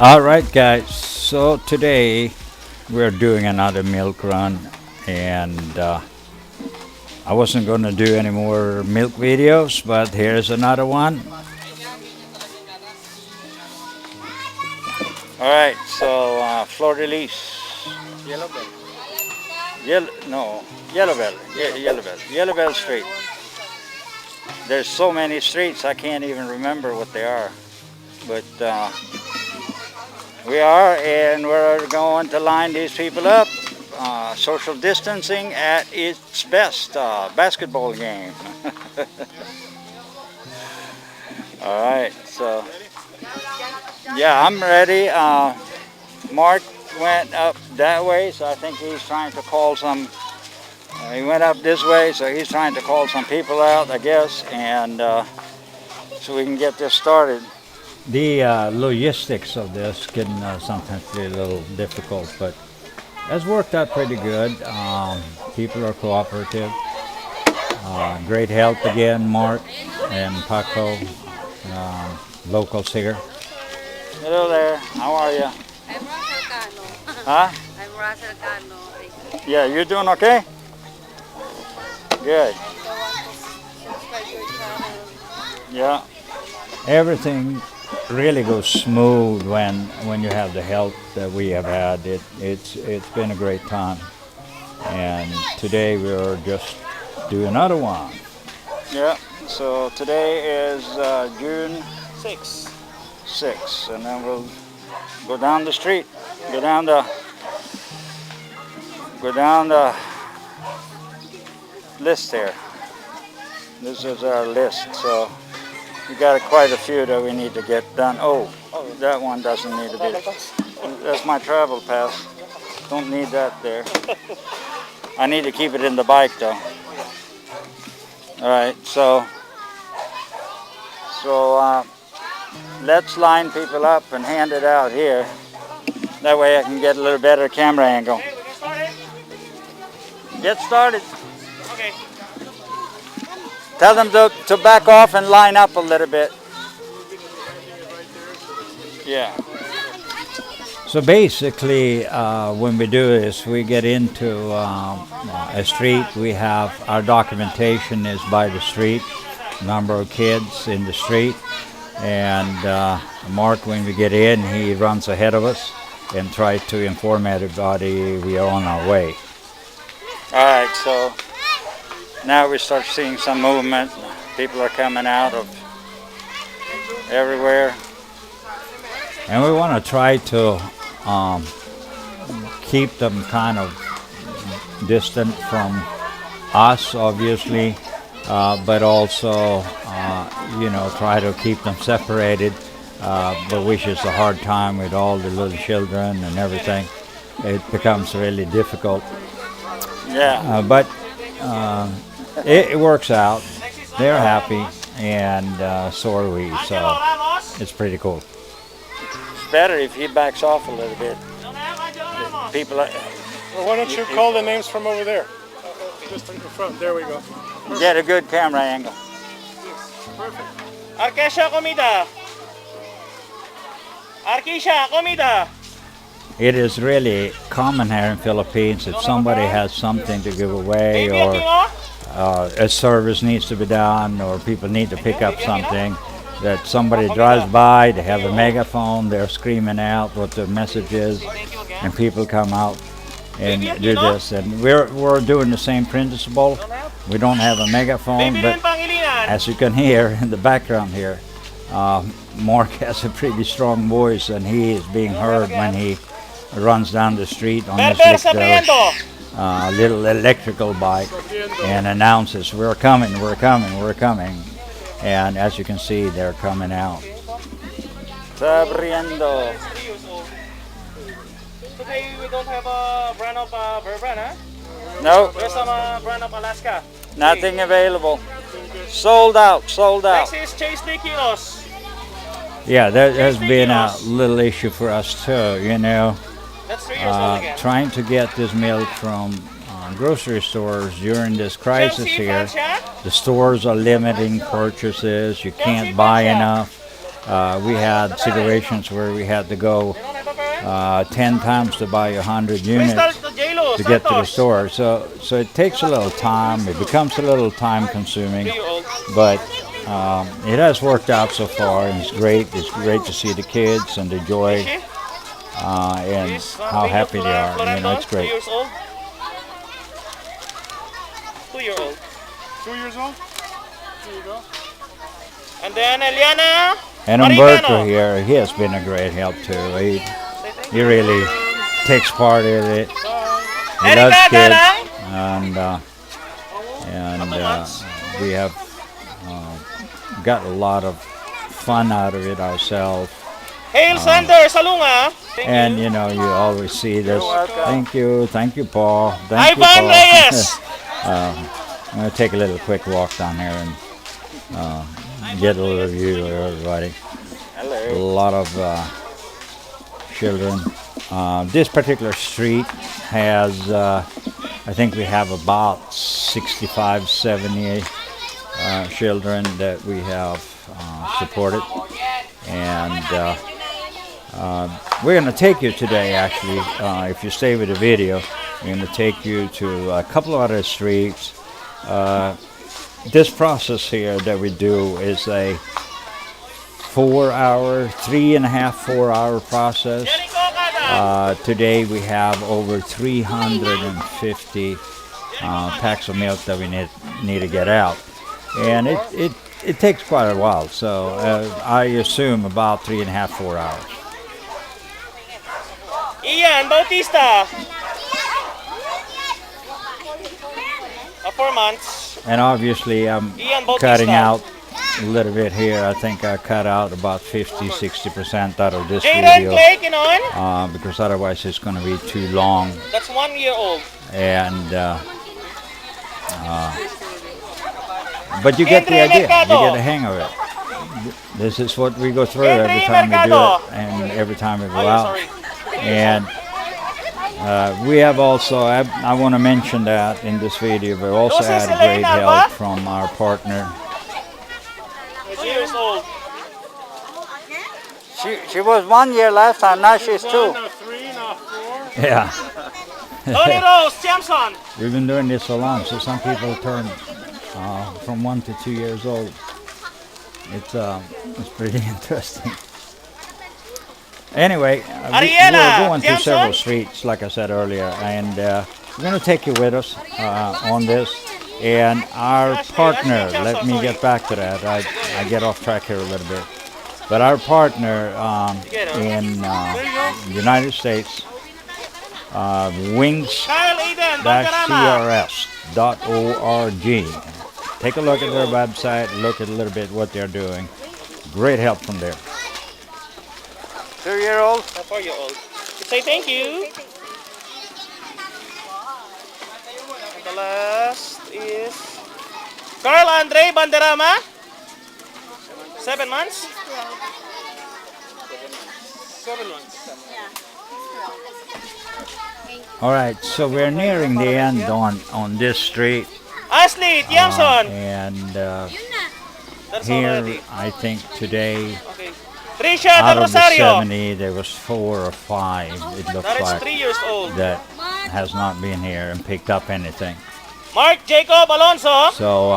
Alright guys, so today we're doing another milk run and I wasn't going to do any more milk videos, but here's another one. Alright, so Fleur de Lis. Yellow bell. Yellow Bell. Yellow Bell. Yellow Bell Street. There's so many streets I can't even remember what they are. But we are, and we're going to line these people up. Social distancing at its best. Basketball game. Alright, so yeah, I'm ready. Mark went up that way, so I think he's trying to call some. He went up this way, so he's trying to call some people out, I guess, and so we can get this started. The logistics of this can sometimes be a little difficult, but it's worked out pretty good. People are cooperative. Great help again, Mark and Paco, locals here. Hello there, how are you? I'm Russell Cano. Huh? I'm Russell Cano. Yeah, you're doing okay? Good. I'm the one who subscribe your channel. Yeah. Everything really goes smooth when you have the help that we have had. It's been a great time. And today we're just doing another one. Yeah. So today is June 6th, and then we'll go down the street, go down the list here. This is our list, so we got quite a few that we need to get done. Oh, that one doesn't need to be. That's my travel pass. Don't need that there. I need to keep it in the bike though. All right, so let's line people up and hand it out here. That way I can get a little better camera angle. Okay, we can start it? Get started. Okay. Tell them to back off and line up a little bit. Yeah. So basically, when we do this, we get into a street. We have our documentation is by the street, number of kids in the street, and Mark, when we get in, he runs ahead of us and tries to inform everybody we are on our way. All right, so now we start seeing some movement. People are coming out of everywhere. And we want to try to keep them kind of distant from us, obviously, but also, try to keep them separated. But which is a hard time with all the little children and everything. It becomes really difficult. Yeah. But it works out. They're happy, and so are we. So it's pretty cool. It's better if he backs off a little bit. People are, Well, why don't you call the names from over there? Just in front. There we go. get a good camera angle. Perfect. Arkesha comida. Arkesha comida. It is really common here in Philippines if somebody has something to give away, or a service needs to be done, or people need to pick up something, that somebody drives by, they have a megaphone, they're screaming out what the message is, and people come out and do this. And we're doing the same principle. We don't have a megaphone, but as you can hear in the background here, Mark has a pretty strong voice, and he is being heard when he runs down the street on this little electrical bike and announces, we're coming, we're coming, we're coming. And as you can see, they're coming out. Sabriendo. Today we don't have a brand of bourbon, huh? No, There's some brand of Alaska. nothing available. Sold out, sold out. Next is Chase 3 kilos. Yeah, that has been a little issue for us too, That's 3 years old again. trying to get this milk from grocery stores during this crisis here. The stores are limiting purchases. You can't buy enough. We had situations where we had to go 10 times to buy 100 units to get to the store. So it takes a little time. It becomes a little time consuming, but it has worked out so far, and it's great. It's great to see the kids and the joy and how happy they are. You know, it's great. 2 years old. 2-year-old. 2 years old? There you go. And then Eliana. And Umberto here, he has been a great help too. He really takes part in it. He loves kids, and we have got a lot of fun out of it ourselves. Hail Sander, Salunga. And you know, you always see this. Thank you, Paul. Thank you, Ivan Paul. Reyes. I'm going to take a little quick walk down here and get a little view of everybody. A lot of children. This particular street has, I think we have about 65, 70 children that we have supported. And we're going to take you today, actually, if you stay with the video, we're going to take you to a couple of other streets. This process here that we do is a 4-hour, 3.5-4 hour process. Today we have over 350 packs of milk that we need to get out, and it takes quite a while. So I assume about 3.5-4 hours. Ian Bautista. 4 months. And obviously I'm cutting out a little bit here. I think I cut out about 50-60% out of this video because otherwise it's going to be too long. That's 1 year old. And but you get the idea. You get the hang of it. This is what we go through every time we do it, and every time we go out. And we have also, I want to mention that in this video, we also had great help from our partner. 2 years old. She was 1 year last time, now she's 2. Now 3, now 4. Yeah. Tony Rose, Jameson. We've been doing this so long, so some people turn from 1 to 2 years old. It's pretty interesting. Anyway, we're going through several streets, like I said earlier, and we're going to take you with us on this. And our partner, let me get back to that. I get off track here a little bit. But our partner in the United States, wings-crs.org. Take a look at their website, look at a little bit what they're doing. Great help from there. 2-year-old? 4-year-old. Say thank you. And the last is Carl Andre Banderama. 7 months. 7 months. All right, so we're nearing the end on this street. Ashley Tiamson. And That's here, already. I think today, Okay. Trisha out Del of the Rosario. 70, there was 4 or 5, it looks That is like, 3 years old. that has not been here and picked up anything. Mark Jacob Alonso. So,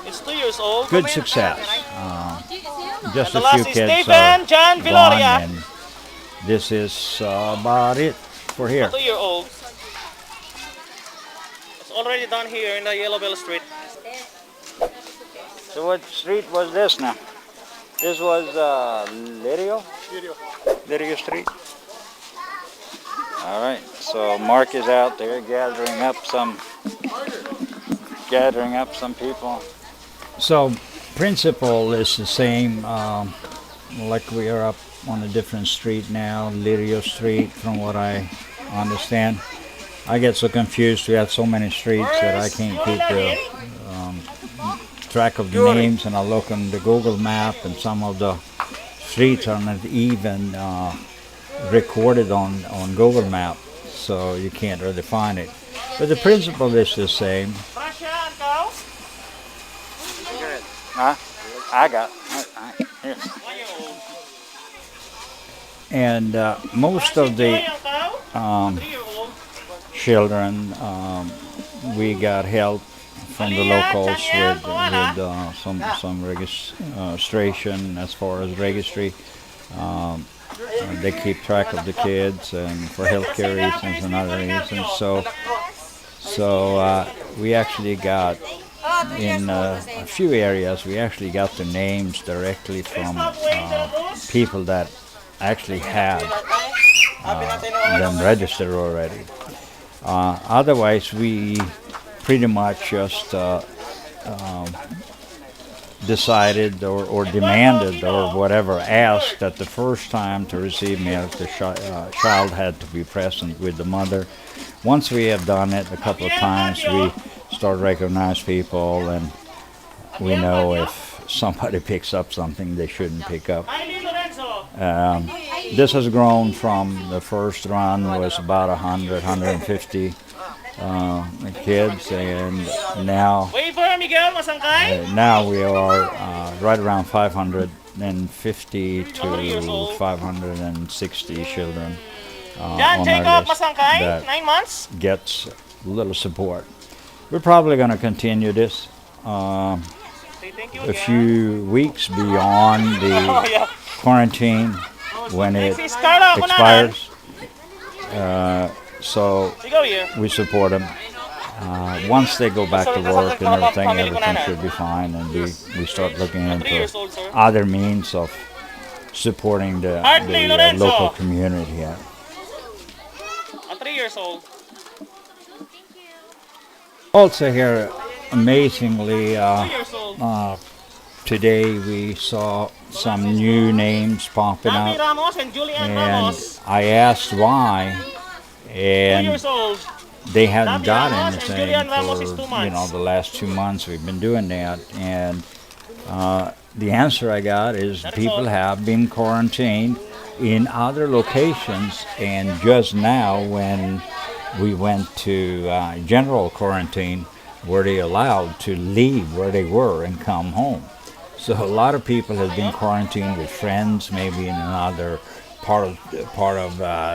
It's 2 years old. good success. Just And a the few last is kids Stephen John are Viloria. gone, and this is about it for here. 2-year-old. It's already done here in the Yellow Bell Street. So what street was this now? This was Lirio Street. All right, so Mark is out there gathering up some people. So principle is the same. Like we are up on a different street now, Lirio Street, from what I understand. I get so confused. We have so many streets that I can't keep the track of the names, and I look on the Google map, and some of the streets are not even recorded on Google Map, so you can't really find it. But the principle is the same. Prasha and Kao. Huh? I got. Yes. 1 year old. And most of the Ang 3 year old. children, we got help from the locals with some registration as far as registry. They keep track of the kids and for healthcare reasons and other reasons. So we actually got in a few areas we actually got the names directly from people that actually had them registered already. Otherwise, we pretty much just decided or demanded or whatever, asked that the first time to receive milk, the child had to be present with the mother. Once we have done it a couple of times, we start to recognize people, and we know if somebody picks up something they shouldn't pick up. This has grown from the first run was about 100, 150 kids, and now now we are right around 550 to 560 children on our list that 9 months. gets a little support. We're probably going to continue this a few weeks beyond the quarantine when it expires. So we support them. Once they go back to work and everything should be fine, and we start looking into other means of supporting the local community here. 3 years old. Also here, amazingly, 2 years old. today we saw some new names popping Abby up, Ramos and Julian and Ramos. I asked why, 2 and years old. they hadn't got Ramos and anything Julian Ramos is 2 for months. the last 2 months we've been doing that, and the answer I got is people have been quarantined in other locations, and just now when we went to general quarantine, were they allowed to leave where they were and come home. So a lot of people have been quarantined with friends, maybe in another part of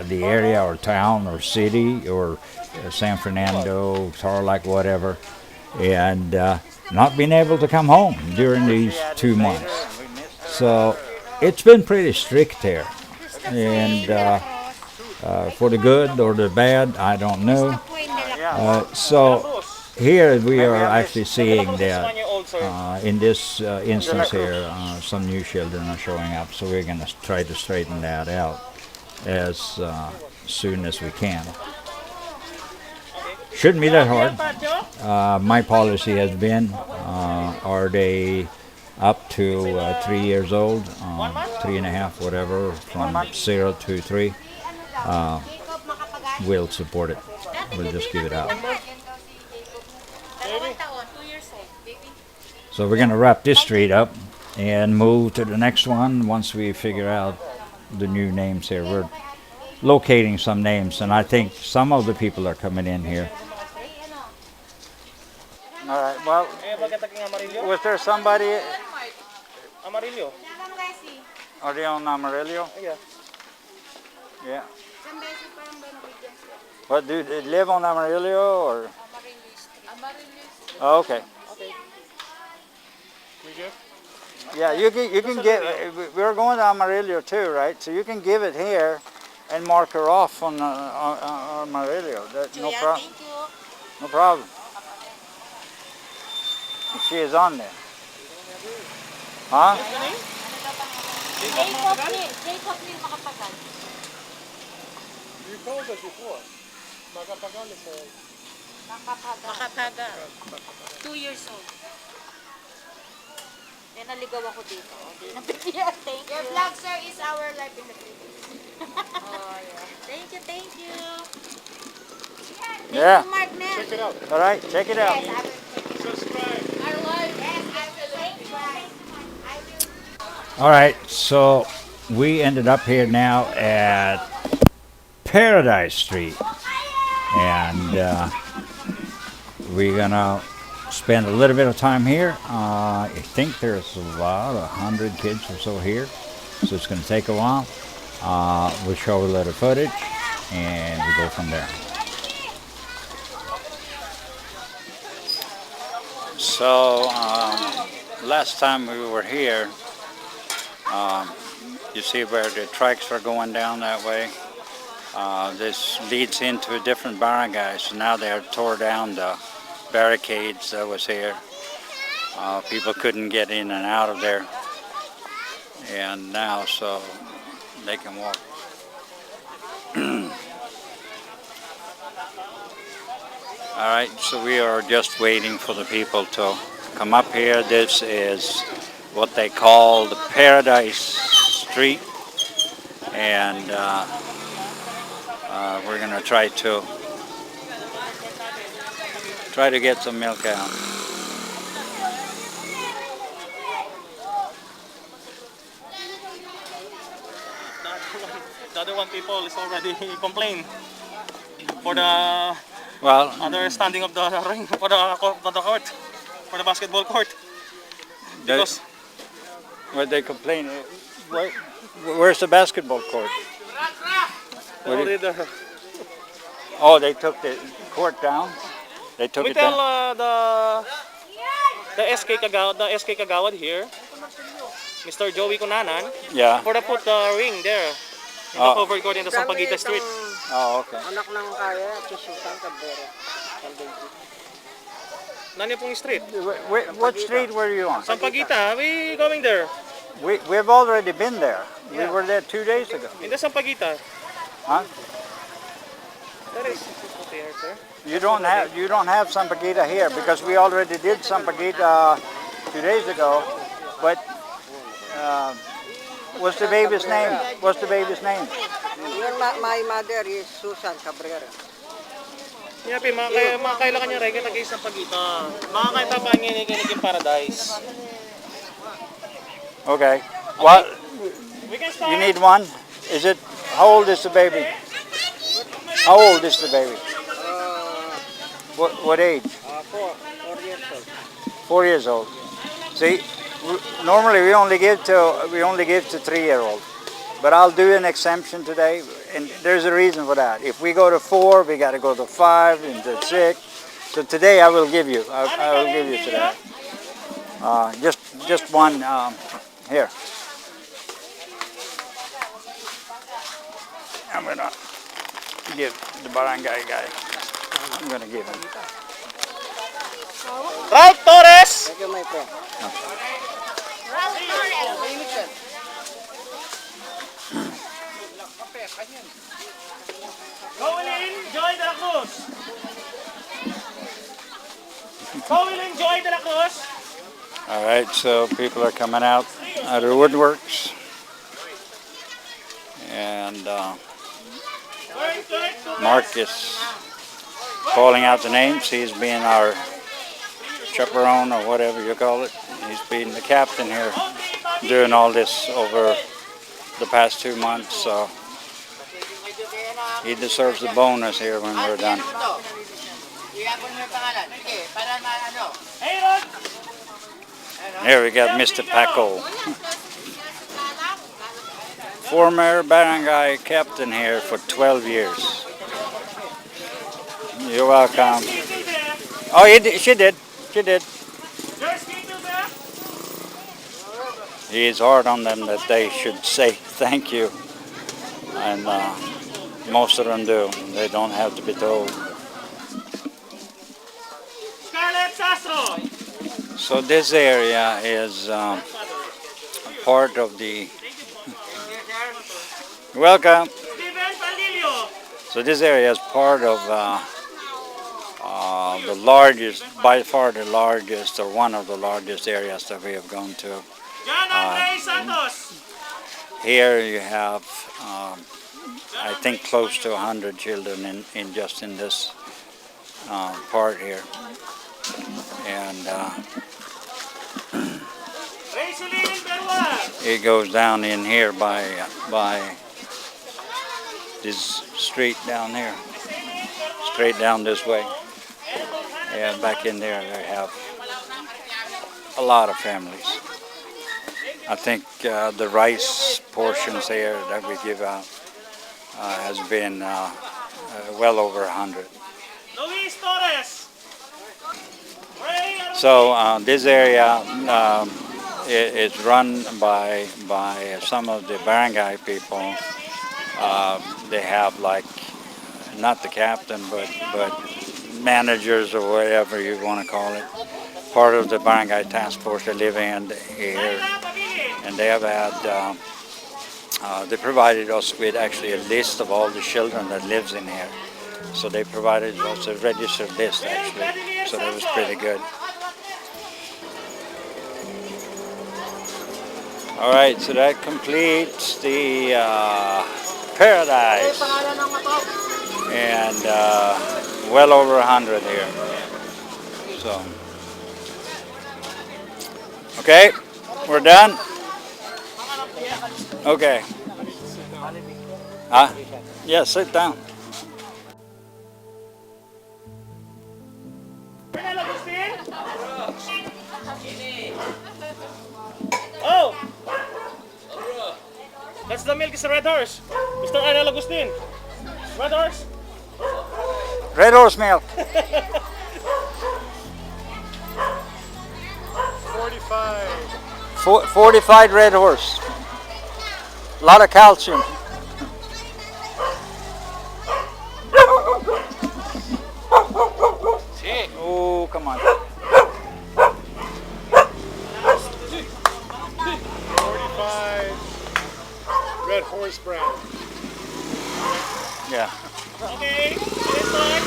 the area or town or city or San Fernando, Tarlac, whatever, and not being able to come home during these 2 months. So it's been pretty strict there, and for the good or the bad, I don't know. So here we are actually seeing that in this instance here, some new children are showing up, so we're going to try to straighten that out as soon as we can. Shouldn't be that hard. My policy has been, are they up to 3 years old, 3.5, whatever, from 0 to 3, we'll support it. We'll just give it out. So we're going to wrap this street up and move to the next one once we figure out the new names here. We're locating some names, and I think some of the people are coming in here. All right, well, was there somebody? Amarillo. Are they on Amarillo? Yeah. Yeah. But do they live on Amarillo or? Oh, okay. We good? Yeah, you can get. We're going to Amarillo too, right? So you can give it here, and mark her off on Amarillo. No problem. No problem. If she is on there. Huh? You called us before. Magapagal is Makapaga. 2 years old. Then naligaw ako dito. Thank you. Your vlog, sir, is our life in the Philippines. Oh, yeah. Thank you. Thank Yeah. you, Mark, man. Check it out. All right, check it out. Yes, I will. Subscribe. Our life. Yes, I will. Thank you. I will. All right, so we ended up here now at Paradise Street, and we're gonna spend a little bit of time here. I think there's about 100 kids or so here, so it's going to take a while. We'll show a little footage and we go from there. So last time we were here, you see where the tracks are going down that way. This leads into a different barangay, so now they have tore down the barricades that was here. People couldn't get in and out of there, and now so they can walk. Alright, so we are just waiting for the people to come up here. This is what they call the Paradise Street, and we're gonna try to get some milk out. The other one people is already complained for the other standing of the ring for the court, for the basketball court. Because What they complain? Where's the basketball court? Oh, they took the court down. They took we it tell down. the SK Kagawad here, Mr. Joey Kunanan, Yeah. for the put the ring there in the covered court in the Sampaguita Street. Oh, okay. Anak ng kaya, Susan Cabrera. Nani pong street? What street were you on? Sampaguita, we going there. We've already been there. We Yeah. were there 2 days ago. In the Sampaguita. Huh? There is there, sir. You don't have Sampaguita here because we already did Sampaguita 2 days ago. But what's the baby's name? What's the baby's name? My mother is Susan Cabrera. Yeah, makakailan kanya rin kaya sa Sampaguita. Makakaita pa niya yung Paradise. Okay. What? We can start. You need one? Is it? How old is the baby? How old is the baby? What age? 4 years old. 4 years old. See, normally we only give to 3-year-old, but I'll do an exemption today, and there's a reason for that. If we go to 4, we got to go to 5 and to 6. So today I will give you. I will give you today. Just one here. I'm gonna give the barangay guy. I'm gonna give him. Right, Torres! Thank you, my friend. Going in, Joy de la Cruz. Going in, Joy de la Cruz. All right, so people are coming out of the woodworks, and Mark is calling out the names. He's being our chaperone or whatever you call it. He's being the captain here, doing all this over the past 2 months. So he deserves a bonus here when we're done. Here we got Mr. Paco, former barangay captain here for 12 years. You're welcome. Oh, she did. He is hard on them that they should say thank you, and most of them do. They don't have to be told. So this area is part of the... Welcome. So this area is part of the largest, by far the largest, or one of the largest areas that we have gone to. Here you have, I think, close to 100 children in just in this part here, and it goes down in here by this street down here, straight down this way, and back in there they have a lot of families. I think the rice portions here that we give out has been well over 100. Luis Torres. So this area is run by some of the barangay people. They have like, not the captain, but managers or whatever you want to call it. Part of the barangay task force they live in here, and they have had, they provided us with actually a list of all the children that lives in here. So they provided us a registered list actually, so that was pretty good. All right, so that completes the paradise, and well over 100 here. So, okay, we're done. Okay. Yeah, sit down. Oh! That's the milk is a Red Horse. Mr. Arnel Agustin. Red Horse. Red Horse milk. 45. 45 Red Horse. A lot of calcium. Oh, come on. 45 Red Horse brand. Yeah. Okay. Let's start.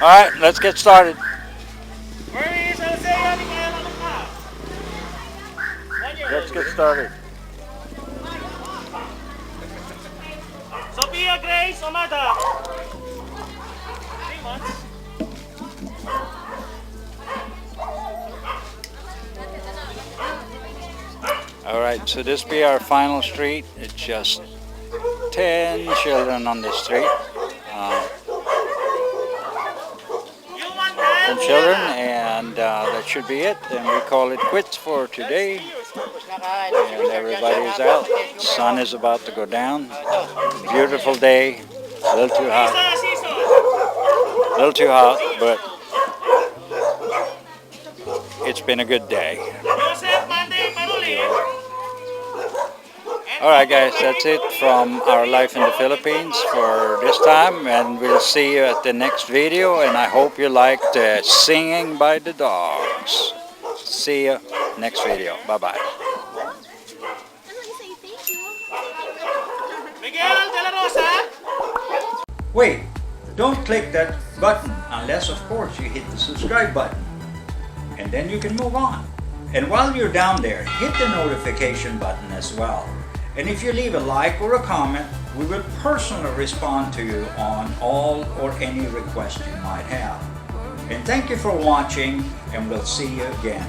All right, let's get started. Where is Alcea? Let's get started. Sophia Grace Amada. 3 months. All right, so this be our final street. It's just 10 children on this street. 10 children, and that should be it. And we call it quits for today. And everybody's out. Sun is about to go down. Beautiful day. A little too hot. A little too hot, but it's been a good day. Alright guys, that's it from our life in the Philippines for this time, and we'll see you at the next video, and I hope you liked the singing by the dogs. See you next video. Bye bye. Miguel de la Rosa. Wait, don't click that button unless of course you hit the subscribe button, and then you can move on. And while you're down there, hit the notification button as well. And if you leave a like or a comment, we will personally respond to you on all or any request you might have. And thank you for watching, and we'll see you again.